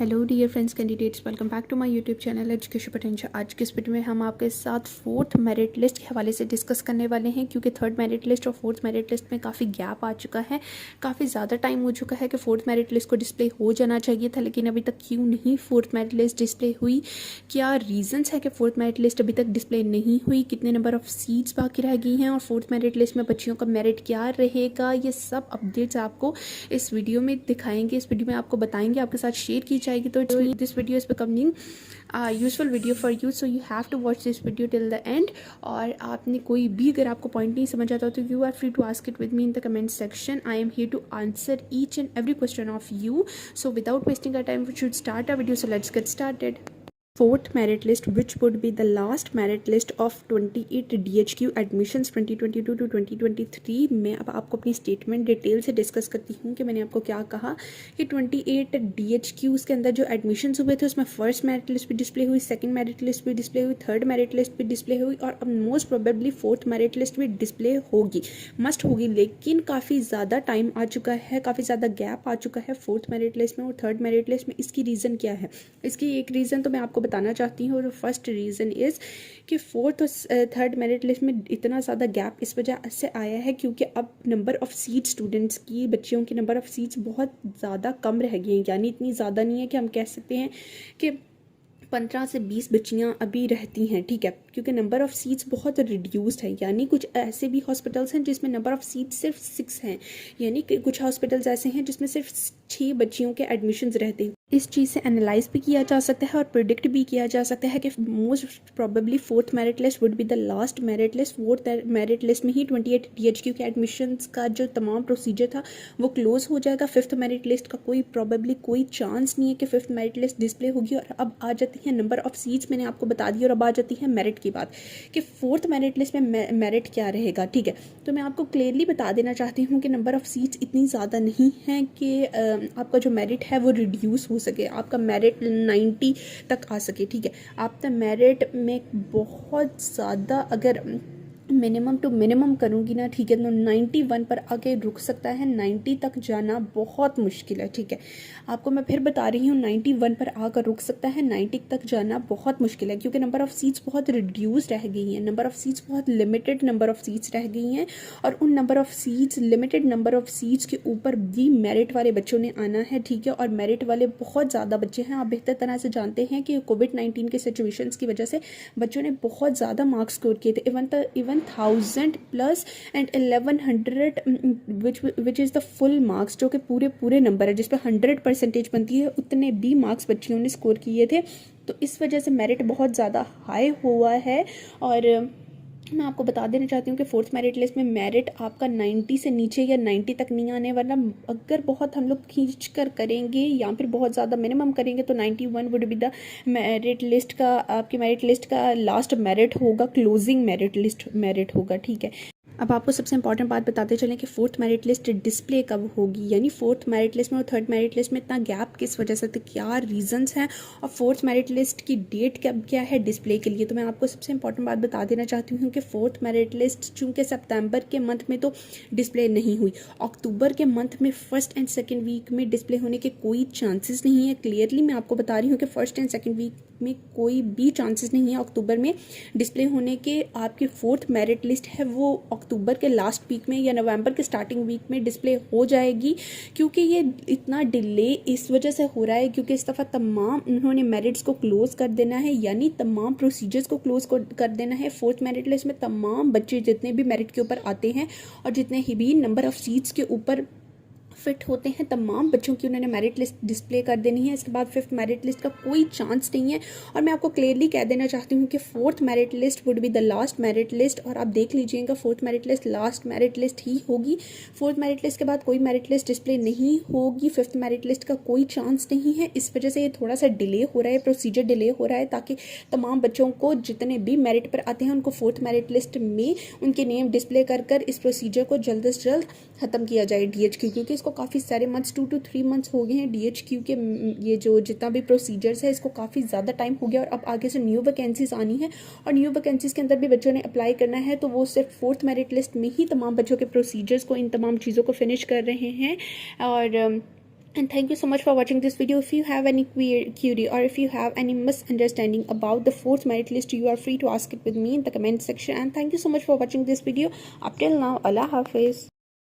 Hello dear friends candidates, welcome back to my YouTube channel education potential. आज के इस video में हम आपके साथ फोर्थ मेरिट लिस्ट के हवाले से डिस्कस करने वाले हैं, क्योंकि थर्ड मेरिट लिस्ट और फोर्थ मेरिट लिस्ट में काफ़ी गैप आ चुका है। काफ़ी ज़्यादा टाइम हो चुका है कि फोर्थ मेरिट लिस्ट को डिस्प्ले हो जाना चाहिए था, लेकिन अभी तक क्यों नहीं फोर्थ मेरिट लिस्ट डिस्प्ले हुई, क्या रीजंस है कि फोर्थ मेरिट लिस्ट अभी तक डिस्प्ले नहीं हुई, कितने नंबर ऑफ सीट्स बाकी रह गई हैं और फोर्थ मेरिट लिस्ट में बच्चियों का मेरिट क्या रहेगा, ये सब अपडेट्स आपको इस वीडियो में दिखाएंगे, इस वीडियो में आपको बताएंगे, आपके साथ शेयर की जाएगी। तो this video is becoming useful video for you, so you have to watch this video till the end. और आपने कोई भी अगर आपको पॉइंट नहीं समझ आता तो you are free to ask it with me in the comment section. I am here to answer each and every question of you, so without wasting our time we should start our video, so let's get started. Fourth merit list, which would be the last merit list of 28 DHQ admissions 2022 to 2023। मैं अब आपको अपनी statement detail से discuss करती हूँ कि मैंने आपको क्या कहा कि 28 DHQs के अंदर जो एडमिशन्स हुए थे उसमें फर्स्ट मेरिट लिस्ट भी डिस्प्ले हुई, सेकंड मेरिट लिस्ट भी डिस्प्ले हुई, थर्ड मेरिट लिस्ट भी डिस्प्ले हुई और अब most probably fourth merit list भी डिस्प्ले होगी, मस्ट होगी। लेकिन काफ़ी ज़्यादा टाइम आ चुका है, काफ़ी ज़्यादा गैप आ चुका है फोर्थ मेरिट लिस्ट में और थर्ड मेरिट लिस्ट में। इसकी रीज़न क्या है? इसकी एक रीज़न तो मैं आपको बताना चाहती हूँ। और फर्स्ट रीज़न इज़ कि फोर्थ और थर्ड मेरिट लिस्ट में इतना ज़्यादा गैप इस वजह से आया है क्योंकि अब नंबर ऑफ़ सीट स्टूडेंट्स की, बच्चियों की नंबर ऑफ़ सीट्स बहुत ज़्यादा कम रह गई हैं, यानी इतनी ज़्यादा नहीं है कि हम कह सकते हैं कि 15 से 20 बच्चियाँ अभी रहती हैं, ठीक है, क्योंकि नंबर ऑफ़ सीट्स बहुत रिड्यूस्ड है। यानी कुछ ऐसे भी हॉस्पिटल्स हैं जिसमें नंबर ऑफ़ सीट्स सिर्फ 6 हैं, यानी कि कुछ हॉस्पिटल्स ऐसे हैं जिसमें सिर्फ 6 बच्चियों के एडमिशन्स रहते हैं। इस चीज़ से एनालाइज भी किया जा सकता है और प्रिडिक्ट भी किया जा सकता है कि most probably fourth merit list would be the last merit list. Fourth merit list में ही 28 DHQ के एडमिशन्स का जो तमाम प्रोसीजर था वो क्लोज हो जाएगा। फिफ्थ मेरिट लिस्ट का कोई चांस नहीं है कि फिफ्थ मेरिट लिस्ट डिस्प्ले होगी। और अब आ जाती है नंबर ऑफ सीट्स, मैंने आपको बता दी, और अब आ जाती है मेरिट की बात कि फोर्थ मेरिट लिस्ट में मेरिट क्या रहेगा, ठीक है। तो मैं आपको क्लियरली बता देना चाहती हूँ कि नंबर ऑफ सीट्स इतनी ज़्यादा नहीं है कि आपका जो मेरिट है वो रिड्यूस हो सके, आपका मेरिट 90 तक आ सके, ठीक है। आपका मेरिट में बहुत ज़्यादा अगर मिनिमम टू मिनिमम करूँगी ना, ठीक है, तो 91 पर आके रुक सकता है, 90 तक जाना बहुत मुश्किल है, ठीक है। आपको मैं फिर बता रही हूँ 91 पर आकर रुक सकता है, 90 तक जाना बहुत मुश्किल है क्योंकि नंबर ऑफ़ सीट्स बहुत रिड्यूस्ड रह गई हैं, नंबर ऑफ़ सीट्स बहुत लिमिटेड नंबर ऑफ़ सीट्स रह गई हैं। और उन number of seats, limited number of seats के ऊपर भी मेरिट वाले बच्चों ने आना है, ठीक है। और मेरिट वाले बहुत ज़्यादा बच्चे हैं। आप बेहतर तरह से जानते हैं कि कोविड-19 के सिचुएशंस की वजह से बच्चों ने बहुत ज़्यादा मार्क्स स्कोर किए थे, even 1000 plus and 1100 which is the full marks, जो कि पूरे नंबर है जिस पर 100% बनती है, उतने भी मार्क्स बच्चियों ने स्कोर किए थे। तो इस वजह से मेरिट बहुत ज़्यादा हाई हुआ है। और मैं आपको बता देना चाहती हूँ कि फोर्थ मेरिट लिस्ट में मेरिट आपका 90 से नीचे या 90 तक नहीं आने वाला। अगर बहुत हम लोग खींच कर करेंगे या फिर बहुत ज़्यादा मिनिमम करेंगे तो 91 would be the merit list का, आपकी मेरिट लिस्ट का लास्ट मेरिट होगा, क्लोजिंग मेरिट होगा, ठीक है। अब आपको सबसे इंपॉर्टेंट बात बताते चलें कि फोर्थ मेरिट लिस्ट डिस्प्ले कब होगी, यानी फोर्थ मेरिट लिस्ट में और थर्ड मेरिट लिस्ट में इतना गैप किस वजह से, तो क्या रीजंस हैं और फोर्थ मेरिट लिस्ट की डेट क्या है डिस्प्ले के लिए। तो मैं आपको सबसे इंपॉर्टेंट बात बता देना चाहती हूँ कि फोर्थ मेरिट लिस्ट चूँकि सितंबर के मंथ में तो डिस्प्ले नहीं हुई, अक्टूबर के मंथ में फर्स्ट एंड सेकेंड वीक में डिस्प्ले होने के कोई चांसेस नहीं है। क्लियरली मैं आपको बता रही हूँ कि फर्स्ट एंड सेकेंड वीक में कोई भी चांसेस नहीं है अक्टूबर में डिस्प्ले होने के। आपकी फोर्थ मेरिट लिस्ट है वो अक्टूबर के लास्ट वीक में या नवंबर के स्टार्टिंग वीक में डिस्प्ले हो जाएगी। क्योंकि ये इतना डिले इस वजह से हो रहा है क्योंकि इस दफ़ा तमाम उन्होंने मेरिट्स को क्लोज कर देना है, यानी तमाम प्रोसीजर्स को क्लोज कर देना है। फोर्थ मेरिट लिस्ट में तमाम बच्चे जितने भी मेरिट के ऊपर आते हैं और जितने ही भी नंबर ऑफ़ सीट्स के ऊपर फिट होते हैं, तमाम बच्चों की उन्होंने मेरिट लिस्ट डिस्प्ले कर देनी है। इसके बाद फिफ्थ मेरिट लिस्ट का कोई चांस नहीं है। और मैं आपको क्लियरली कह देना चाहती हूँ कि fourth merit list would be the last merit list, और आप देख लीजिएगा fourth merit list last merit list ही होगी। फोर्थ मेरिट लिस्ट के बाद कोई मेरिट लिस्ट डिस्प्ले नहीं होगी, फिफ्थ मेरिट लिस्ट का कोई चांस नहीं है। इस वजह से ये थोड़ा सा डिले हो रहा है, प्रोसीजर डिले हो रहा है, ताकि तमाम बच्चों को जितने भी मेरिट पर आते हैं उनको फोर्थ मेरिट लिस्ट में उनके नेम डिस्प्ले कर इस प्रोसीजर को जल्द से जल्द ख़त्म किया जाए DHQ, क्योंकि इसको काफ़ी सारे मंथ्स 2 to 3 मंथ्स हो गए हैं DHQ के, ये जो जितना भी प्रोसीजर्स है इसको काफ़ी ज़्यादा टाइम हो गया। और अब आगे से न्यू वैकेंसीज आनी है और न्यू वैकेंसीज के अंदर भी बच्चों ने अप्लाई करना है, तो वो सिर्फ फोर्थ मेरिट लिस्ट में ही तमाम बच्चों के प्रोसीजर्स को, इन तमाम चीज़ों को फिनिश कर रहे हैं। और And thank you so much for watching this video. If you have any query or if you have any misunderstanding about the fourth merit list, you are free to ask it with me in the comment section. And thank you so much for watching this video. Up till now, Allah Hafiz.